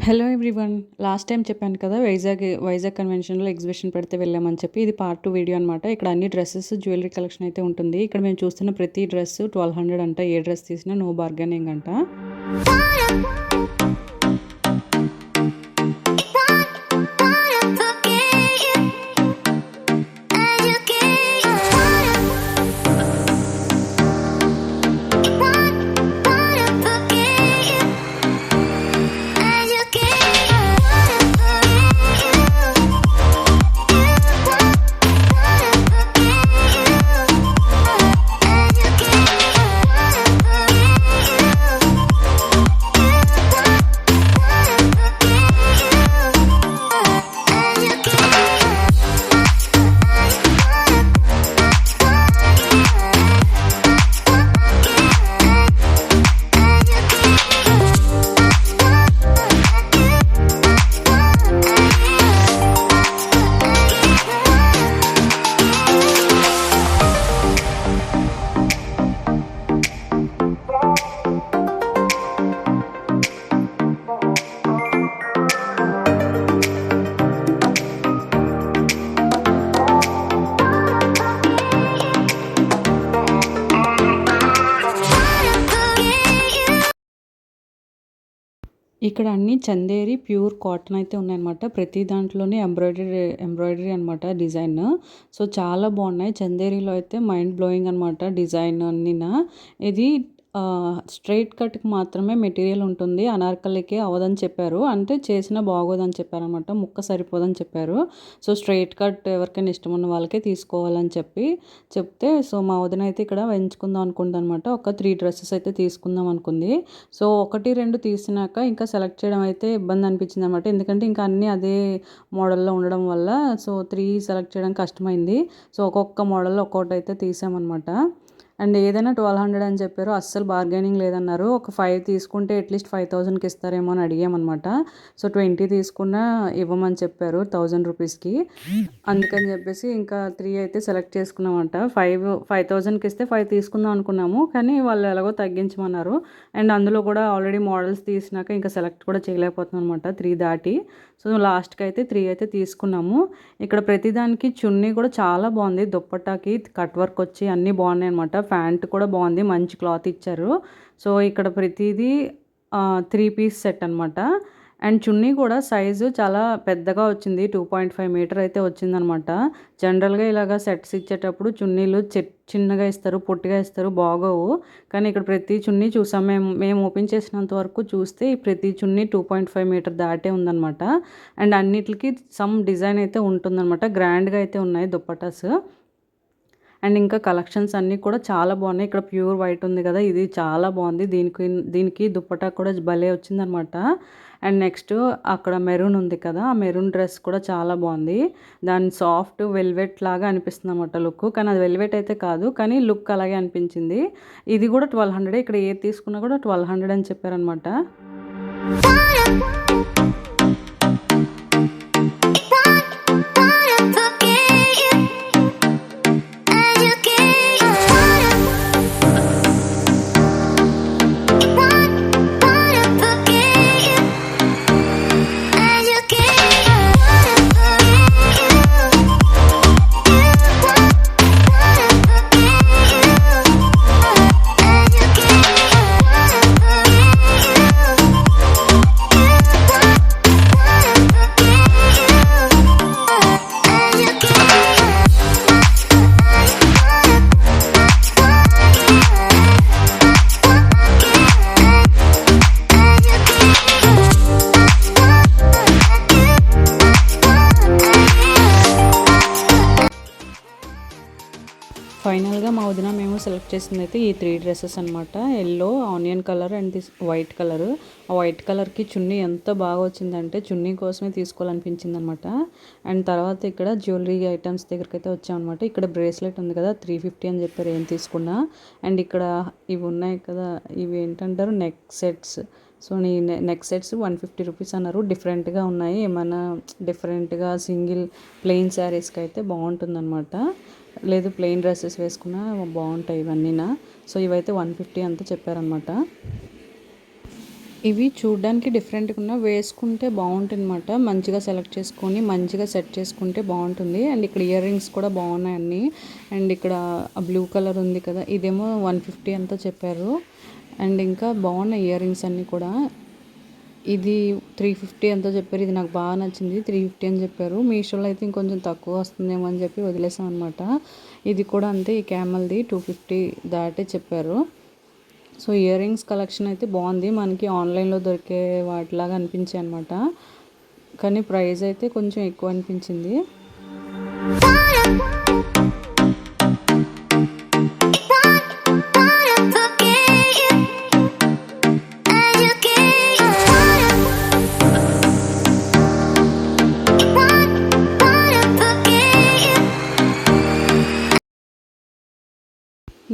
Hello everyone. Last time చెప్పాను కదా Vizag కన్వెన్షన్‌లో exhibition పెడితే వెళ్ళామని చెప్పి. ఇది పార్ట్ 2 వీడియో అనమాట. ఇక్కడ అన్ని డ్రెసెస్, జ్యువెలరీ కలెక్షన్ అయితే ఉంటుంది. ఇక్కడ మేము చూస్తున్న ప్రతి డ్రెస్ 1200 అంట. ఏ డ్రెస్ తీసినా నో బార్గెనింగ్ అంట. ఇక్కడ అన్ని చందేరి ప్యూర్ కాటన్ అయితే ఉన్నాయన్నమాట. ప్రతి దాంట్లోనే ఎంబ్రాయిడరీ అనమాట డిజైన్. సో చాలా బాగున్నాయి. చందేరిలో అయితే మైండ్ బ్లోయింగ్ అనమాట డిజైన్ అన్నీనా. ఇది స్ట్రైట్ కట్కి మాత్రమే మెటీరియల్ ఉంటుంది. అనార్కలికి అవ్వదని చెప్పారు. అంటే చేసినా బాగోదని చెప్పారనమాట. ముక్క సరిపోదని చెప్పారు. సో స్ట్రైట్ కట్ ఎవరికైనా ఇష్టం ఉన్న వాళ్ళకే తీసుకోవాలని చెప్తే సో మా వదిన అయితే ఇక్కడ ఎంచుకుందాం అనుకుంది అనమాట. ఒక 3 డ్రెస్సెస్ అయితే తీసుకుందాం అనుకుంది. సో 1, 2 తీసినాక ఇంకా సెలెక్ట్ చేయడం అయితే ఇబ్బంది అనిపించింది అనమాట. ఎందుకంటే ఇంకా అన్నీ అదే మోడల్లో ఉండడం వల్ల సో 3 సెలెక్ట్ చేయడం కష్టమైంది. సో ఒక్కొక్క మోడల్లో ఒక్కొక్కటి అయితే తీసామన్నమాట. అండ్ ఏదైనా 1200 అని చెప్పారు. అస్సలు బార్గెనింగ్ లేదన్నారు. ఒక 5 తీసుకుంటే అట్లీస్ట్ 5000కి ఇస్తారేమో అని అడిగామన్నమాట. సో 20 తీసుకున్నా ఇవ్వమని చెప్పారు 1000 రూపీస్కి. అందుకని చెప్పేసి ఇంకా 3 అయితే సెలెక్ట్ చేసుకున్నామంట. 5000కి ఇస్తే 5 తీసుకుందాం అనుకున్నాము. కానీ వాళ్ళు ఎలాగో తగ్గించమన్నారు. అండ్ అందులో కూడా ఆల్రెడీ మోడల్స్ తీసినాక ఇంకా సెలెక్ట్ కూడా చేయలేకపోతున్నాం అనమాట 3 దాటి. సో లాస్ట్కి అయితే 3 అయితే తీసుకున్నాము. ఇక్కడ ప్రతిదానికి చున్నీ కూడా చాలా బాగుంది. దుప్పట్టాకి కట్ వర్క్ వచ్చి అన్నీ బాగున్నాయి అనమాట. ప్యాంట్ కూడా బాగుంది. మంచి క్లాత్ ఇచ్చారు. సో ఇక్కడ ప్రతిదీ 3 పీస్ సెట్ అనమాట. అండ్ చున్నీ కూడా సైజు చాలా పెద్దగా వచ్చింది. 2.5 మీటర్ అయితే వచ్చిందనమాట. జనరల్గా ఇలాగ సెట్స్ ఇచ్చేటప్పుడు చున్నీలు చిన్నగా ఇస్తారు, పొట్టిగా ఇస్తారు, బాగోవు. కానీ ఇక్కడ ప్రతి చున్నీ చూసాం. మేము ఓపెన్ చేసినంత వరకు చూస్తే ప్రతి చున్నీ 2.5 మీటర్ దాటే ఉందనమాట. అండ్ అన్నిటికి సమ్ డిజైన్ అయితే ఉంటుందన్నమాట. గ్రాండ్గా అయితే ఉన్నాయి దుప్పటాస్. అండ్ ఇంకా కలెక్షన్స్ అన్నీ కూడా చాలా బాగున్నాయి. ఇక్కడ ప్యూర్ వైట్ ఉంది కదా, ఇది చాలా బాగుంది. దీనికి దుప్పటా కూడా భలే వచ్చిందనమాట. అండ్ నెక్స్ట్ అక్కడ మెరూన్ ఉంది కదా, ఆ మెరూన్ డ్రెస్ కూడా చాలా బాగుంది. దాని సాఫ్ట్ వెల్వెట్ లాగా అనిపిస్తుంది అనమాట లుక్. కానీ అది వెల్వెట్ అయితే కాదు, కానీ లుక్ అలాగే అనిపించింది. ఇది కూడా 1200. ఇక్కడ ఏది తీసుకున్నా కూడా 1200 అని చెప్పారనమాట. ఫైనల్గా మా వదిన మేము సెలెక్ట్ చేసింది అయితే ఈ 3 డ్రెస్సెస్ అనమాట. Yellow, onion colour and this white colour. ఆ వైట్ కలర్కి చున్నీ ఎంత బాగా వచ్చిందంటే చున్నీ కోసమే తీసుకోవాలనిపించింది అనమాట. అండ్ తర్వాత ఇక్కడ జ్యువెలరీ ఐటమ్స్ దగ్గరికి అయితే వచ్చామన్నమాట. ఇక్కడ బ్రేస్లెట్ ఉంది కదా, 350 అని చెప్పారు ఏం తీసుకున్నా. అండ్ ఇక్కడ ఇవి ఉన్నాయి కదా, ఇవి ఏంటంటారు neck sets. So neck sets 150 rupees అన్నారు. డిఫరెంట్గా ఉన్నాయి. ఏమైనా డిఫరెంట్గా సింగిల్ ప్లెయిన్ శారీస్కి అయితే బాగుంటుందన్నమాట. లేదు ప్లెయిన్ డ్రెస్సెస్ వేసుకున్నా బాగుంటాయి ఇవన్నీనా. సో ఇవైతే 150 అంతా చెప్పారనమాట. ఇవి చూడ్డానికి డిఫరెంట్‌గా ఉన్న వేసుకుంటే బావుంటుందన్నమాట. మంచిగా సెలెక్ట్ చేసుకొని, మంచిగా సెట్ చేసుకుంటే బావుంటుంది. అండ్ ఇక్కడ ఇయర్ రింగ్స్ కూడా బావున్నాయి అన్నీ. అండ్ ఇక్కడ బ్లూ కలర్ ఉంది కదా! ఇదేమో 150 ఎంతో చెప్పారు. అండ్ ఇంకా బావున్నాయి ఇయర్ రింగ్స్ అన్నీ కూడా. ఇది 350 ఎంతో చెప్పారు. ఇది నాకు బాగా నచ్చింది. 350 అని చెప్పారు. మీషోలో అయితే ఇంకొంచెం తక్కువ వస్తుందేమో అని చెప్పి వదిలేసాం అనమాట. ఇది కూడా అంతే, ఈ క్యామెల్‌ది 250 దాటే చెప్పారు. సో ఇయర్ రింగ్స్ కలెక్షన్ అయితే బాగుంది. మనకి ఆన్లైన్లో దొరికే వాటిలాగా అనిపించాయి అనమాట. కానీ ప్రైస్ అయితే కొంచెం ఎక్కువ అనిపించింది.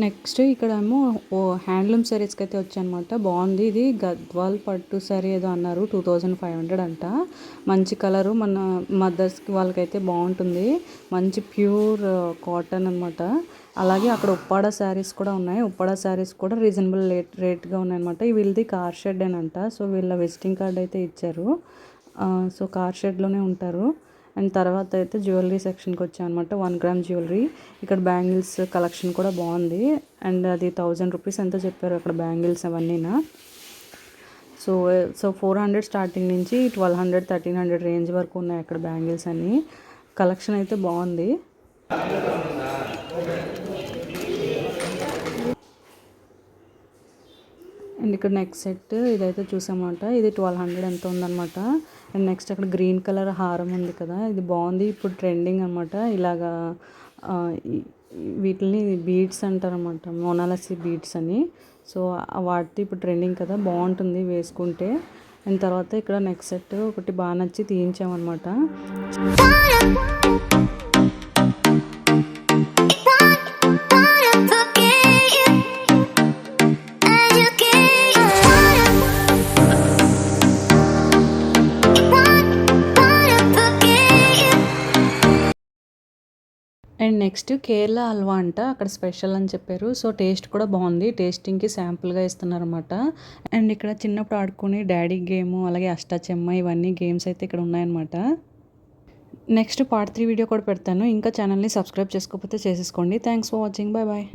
నెక్స్ట్ ఇక్కడేమో హ్యాండ్లూమ్ శారీస్కి అయితే వచ్చానమాట. బాగుంది. ఇది గద్వాల్ పట్టు శారీ ఏదో అన్నారు, 2500 అంట. మంచి కలరు, మన మదర్స్కి వాళ్ళకైతే బాగుంటుంది. మంచి ప్యూర్ కాటన్ అనమాట. అలాగే అక్కడ ఉప్పాడ శారీస్ కూడా ఉన్నాయి. ఉప్పాడ శారీస్ కూడా రీజనబుల్ రేట్గా ఉన్నాయన్నమాట. వీళ్ళది కార్ షెడ్ అని అంట. సో వీళ్ళ విజిటింగ్ కార్డ్ అయితే ఇచ్చారు. సో కార్ షెడ్లోనే ఉంటారు. అండ్ తర్వాత అయితే జ్యువెలరీ సెక్షన్కి వచ్చాం అనమాట. 1 గ్రామ్ జ్యువెలరీ. ఇక్కడ బ్యాంగిల్స్ కలెక్షన్ కూడా బాగుంది. అండ్ అది 1000 రూపీస్ ఎంతో చెప్పారు అక్కడ బ్యాంగిల్స్ అవన్నీనా. సో 400 స్టార్టింగ్ నుంచి 1200, 1300 రేంజ్ వరకు ఉన్నాయి అక్కడ బ్యాంగిల్స్ అన్నీ. కలెక్షన్ అయితే బాగుంది. అండ్ ఇక్కడ నెక్స్ట్ సెట్ ఇదైతే చూసామన్నమాట. ఇది 1200 ఎంత ఉందన్నమాట. అండ్ నెక్స్ట్ అక్కడ గ్రీన్ కలర్ హారం ఉంది కదా, ఇది బాగుంది. ఇప్పుడు ట్రెండింగ్ అనమాట. ఇలాగా వీటిని బీడ్స్ అంటారన్నమాట, మొనాలిసీ బీడ్స్ అని. సో వాటితో ఇప్పుడు ట్రెండింగ్ కదా, బాగుంటుంది వేసుకుంటే. అండ్ తర్వాత ఇక్కడ నెక్స్ట్ సెట్ ఒకటి బాగా నచ్చి తీయించామన్నమాట. అండ్ నెక్స్ట్ కేరళ హల్వా అంట, అక్కడ స్పెషల్ అని చెప్పారు. సో టేస్ట్ కూడా బాగుంది. టేస్టింగ్కి శాంపుల్గా ఇస్తున్నారన్నమాట. అండ్ ఇక్కడ చిన్నప్పుడు ఆడుకునే డాడీ గేమ్, అలాగే అష్టాచెమ్మ, ఇవన్నీ గేమ్స్ అయితే ఇక్కడ ఉన్నాయన్నమాట. నెక్స్ట్ పార్ట్ 3 వీడియో కూడా పెడతాను. ఇంకా ఛానల్ని సబ్స్క్రైబ్ చేసుకోకపోతే చేసేసుకోండి. Thanks for watching. Bye bye.